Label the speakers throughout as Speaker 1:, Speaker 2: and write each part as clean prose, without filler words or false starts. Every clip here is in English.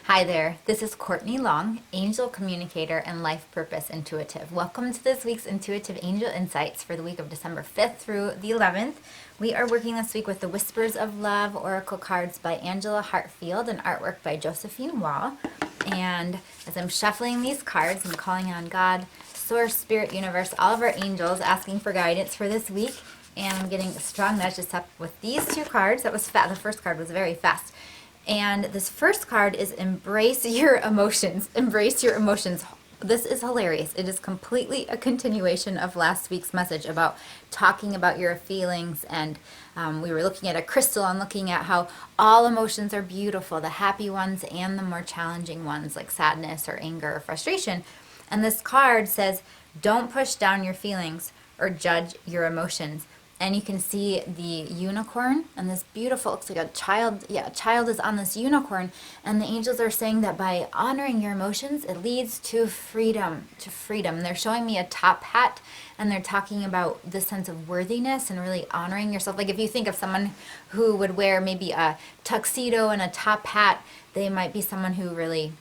Speaker 1: Hi there, this is Courtney Long, Angel Communicator and Life Purpose Intuitive. Welcome to this week's Intuitive Angel Insights for the week of December 5th through the 11th. We are working this week with the Whispers of Love Oracle cards by Angela Hartfield and artwork by Josephine Wall. And as I'm shuffling these cards, I'm calling on God, Source, Spirit, Universe, all of our angels, asking for guidance for this week. And I'm getting strong nudges up with these two cards. That was fast. The first card was very fast. And this first card is Embrace Your Emotions. Embrace your emotions. This is hilarious. It is completely a continuation of last week's message about talking about your feelings. And we were looking at a crystal and looking at how all emotions are beautiful, the happy ones and the more challenging ones like sadness or anger or frustration. And this card says, don't push down your feelings or judge your emotions. And you can see the unicorn and this beautiful, looks like a child. Yeah, a child is on this unicorn. And the angels are saying that by honoring your emotions, it leads to freedom, They're showing me a top hat and they're talking about the sense of worthiness and really honoring yourself. Like if you think of someone who would wear maybe a tuxedo and a top hat, they might be someone who really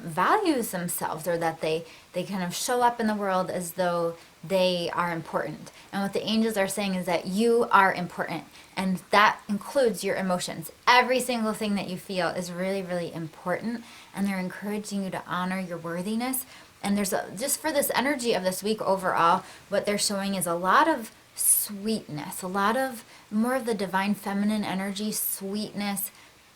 Speaker 1: values themselves, or that they kind of show up in the world as though they are important. And what the angels are saying is that you are important, and that includes your emotions. Every single thing that you feel is really, really important, and they're encouraging you to honor your worthiness. And just for this energy of this week overall, what they're showing is a lot of sweetness, a lot of more of the divine feminine energy, sweetness,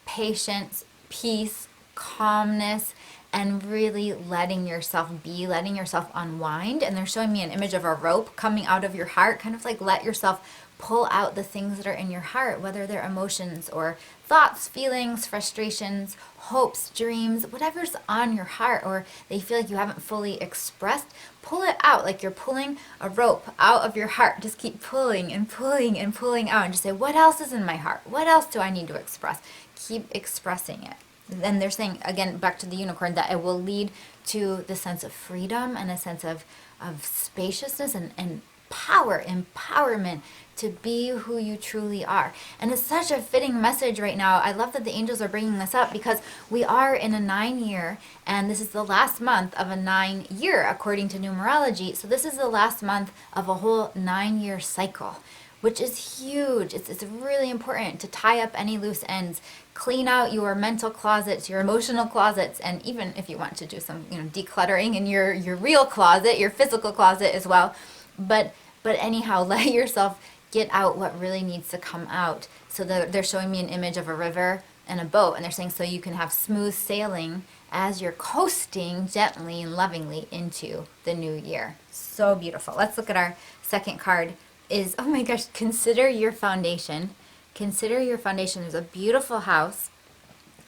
Speaker 1: patience, peace, calmness, and really letting yourself be, letting yourself unwind. And they're showing me an image of a rope coming out of your heart, kind of like let yourself pull out the things that are in your heart, whether they're emotions or thoughts, feelings, frustrations, hopes, dreams, whatever's on your heart, or they feel like you haven't fully expressed. Pull it out like you're pulling a rope out of your heart. Just keep pulling and pulling and pulling out, and just say, what else is in my heart? What else do I need to express? Keep expressing it. And they're saying, again, back to the unicorn, that it will lead to the sense of freedom and a sense of spaciousness and power, empowerment to be who you truly are. And it's such a fitting message right now. I love that the angels are bringing this up because we are in a 9-year, and this is the last month of a 9-year according to numerology. So this is the last month of a whole 9-year cycle, which is huge. It's really important to tie up any loose ends, clean out your mental closets, your emotional closets, and even if you want to do some, decluttering in your real closet, your physical closet as well. But anyhow, let yourself get out what really needs to come out. So they're showing me an image of a river and a boat, and they're saying so you can have smooth sailing as you're coasting gently and lovingly into the new year. So beautiful. Let's look at our second card. Oh my gosh, consider your foundation. Consider your foundation. There's a beautiful house,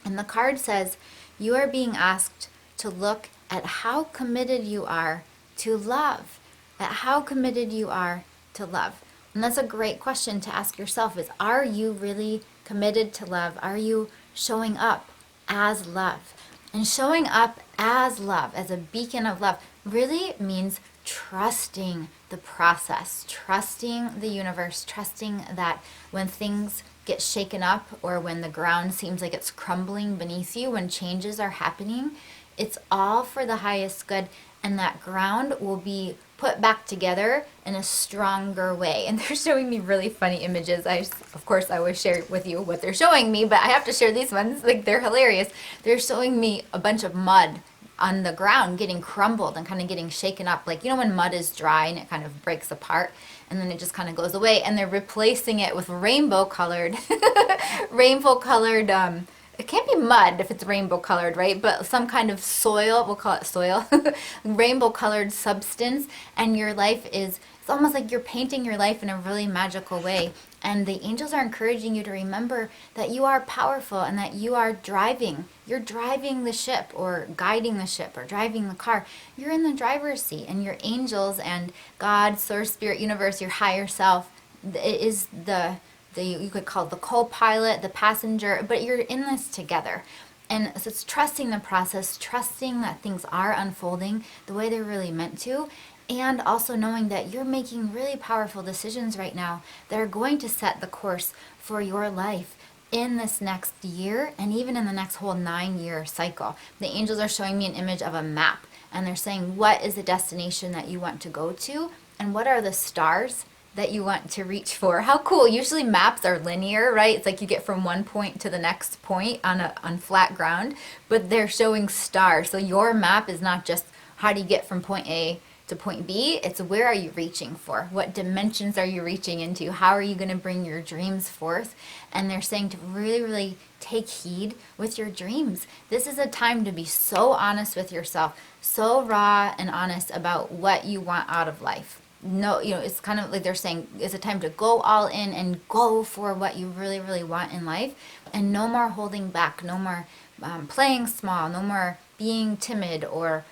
Speaker 1: and the card says you are being asked to look at how committed you are to love. At how committed you are to love. And that's a great question to ask yourself is, are you really committed to love? Are you showing up as love? And showing up as love, as a beacon of love, really means trusting the process, trusting the universe, trusting that when things get shaken up or when the ground seems like it's crumbling beneath you, when changes are happening, it's all for the highest good, and that ground will be put back together in a stronger way. And they're showing me really funny images. Of course, I always share with you what they're showing me, but I have to share these ones. Like, they're hilarious. They're showing me a bunch of mud on the ground getting crumbled and kind of getting shaken up. Like, when mud is dry and it kind of breaks apart and then it just kind of goes away, and they're replacing it with rainbow colored it can't be mud if it's rainbow colored, right? But some kind of soil, we'll call it soil, rainbow colored substance. And your life it's almost like you're painting your life in a really magical way. And the angels are encouraging you to remember that you are powerful and that you are driving. You're driving the ship, or guiding the ship, or driving the car. You're in the driver's seat, and your angels and God, Source, Spirit, Universe, your higher self, it is you could call it the co-pilot, the passenger, but you're in this together. And so it's trusting the process, trusting that things are unfolding the way they're really meant to, and also knowing that you're making really powerful decisions right now that are going to set the course for your life in this next year and even in the next whole 9-year cycle. The angels are showing me an image of a map, and they're saying, what is the destination that you want to go to, and what are the stars that you want to reach for? How cool. Usually maps are linear, right? It's like you get from one point to the next point on flat ground, but they're showing stars. So your map is not just how do you get from point A to point B, it's where are you reaching for? What dimensions are you reaching into? How are you going to bring your dreams forth? And they're saying to really, really take heed with your dreams. This is a time to be so honest with yourself, so raw and honest about what you want out of life. No, it's kind of like they're saying it's a time to go all in and go for what you really, really want in life, and no more holding back, no more playing small, no more being timid or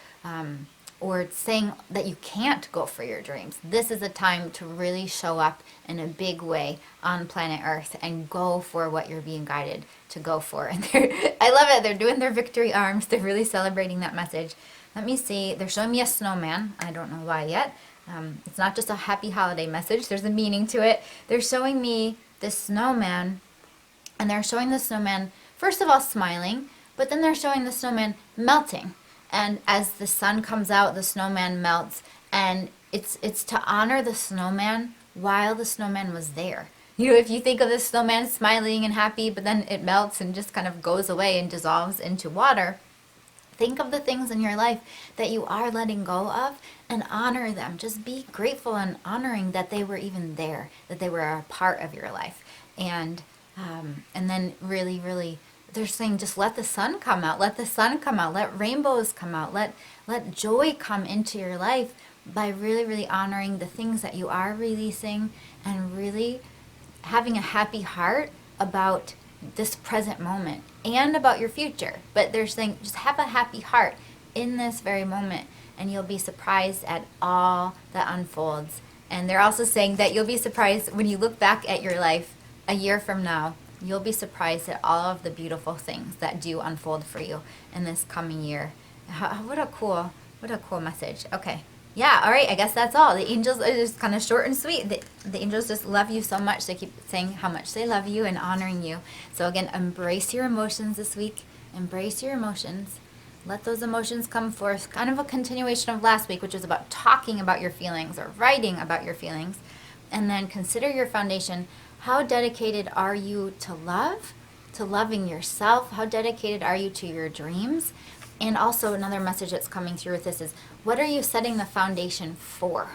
Speaker 1: saying that you can't go for your dreams. This is a time to really show up in a big way on planet Earth and go for what you're being guided to go for. And I love it. They're doing their victory arms. They're really celebrating that message. Let me see. They're showing me a snowman. I don't know why yet. It's not just a happy holiday message. There's a meaning to it. They're showing me this snowman, and they're showing the snowman, first of all, smiling, but then they're showing the snowman melting. And as the sun comes out, the snowman melts, and it's to honor the snowman while the snowman was there. If you think of the snowman smiling and happy, but then it melts and just kind of goes away and dissolves into water, think of the things in your life that you are letting go of and honor them. Just be grateful and honoring that they were even there, that they were a part of your life. And then really, really, they're saying just let the sun come out, let the sun come out, let rainbows come out, let joy come into your life by really, really honoring the things that you are releasing and really having a happy heart about this present moment and about your future. But they're saying just have a happy heart in this very moment, and you'll be surprised at all that unfolds. And they're also saying that you'll be surprised when you look back at your life a year from now. You'll be surprised at all of the beautiful things that do unfold for you in this coming year. What a cool message. Okay. Yeah, all right, I guess that's all. The angels are just kind of short and sweet. The angels just love you so much. They keep saying how much they love you and honoring you. So again, embrace your emotions this week. Embrace your emotions. Let those emotions come forth. Kind of a continuation of last week, which was about talking about your feelings or writing about your feelings. And then consider your foundation. How dedicated are you to love, to loving yourself? How dedicated are you to your dreams? And also another message that's coming through with this is, what are you setting the foundation for?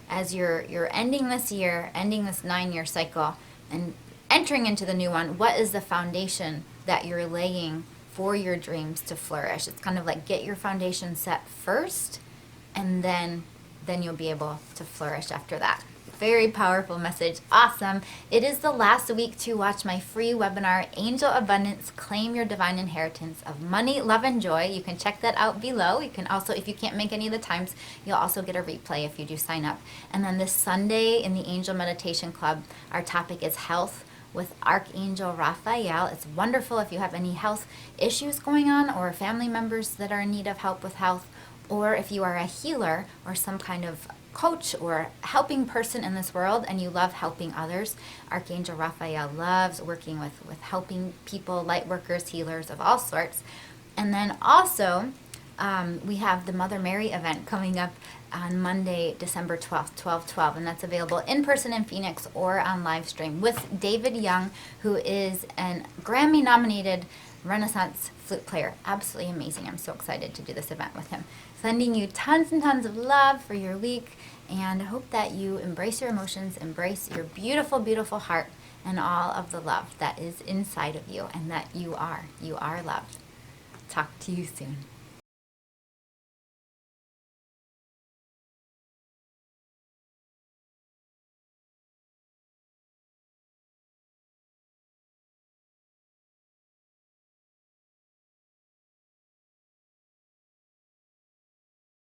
Speaker 1: As you're ending this year, ending this 9-year cycle, and entering into the new one, what is the foundation that you're laying for your dreams to flourish? It's kind of like get your foundation set first, and then you'll be able to flourish after that. Very powerful message. Awesome. It is the last week to watch my free webinar, Angel Abundance, Claim Your Divine Inheritance of Money, Love, and Joy. You can check that out below. You can also, if you can't make any of the times, you'll also get a replay if you do sign up. And then this Sunday in the Angel Meditation Club, our topic is health with Archangel Raphael. It's wonderful if you have any health issues going on or family members that are in need of help with health, or if you are a healer or some kind of coach or helping person in this world and you love helping others. Archangel Raphael loves working with helping people, light workers, healers of all sorts. And then also we have the Mother Mary event coming up on Monday, December 12th, 12/12, and that's available in person in Phoenix or on live stream with David Young, who is an Grammy-nominated Renaissance flute player. Absolutely amazing. I'm so excited to do this event with him. Sending you tons and tons of love for your week, and I hope that you embrace your emotions, embrace your beautiful, beautiful heart, and all of the love that is inside of you, and that you are loved. Talk to you soon.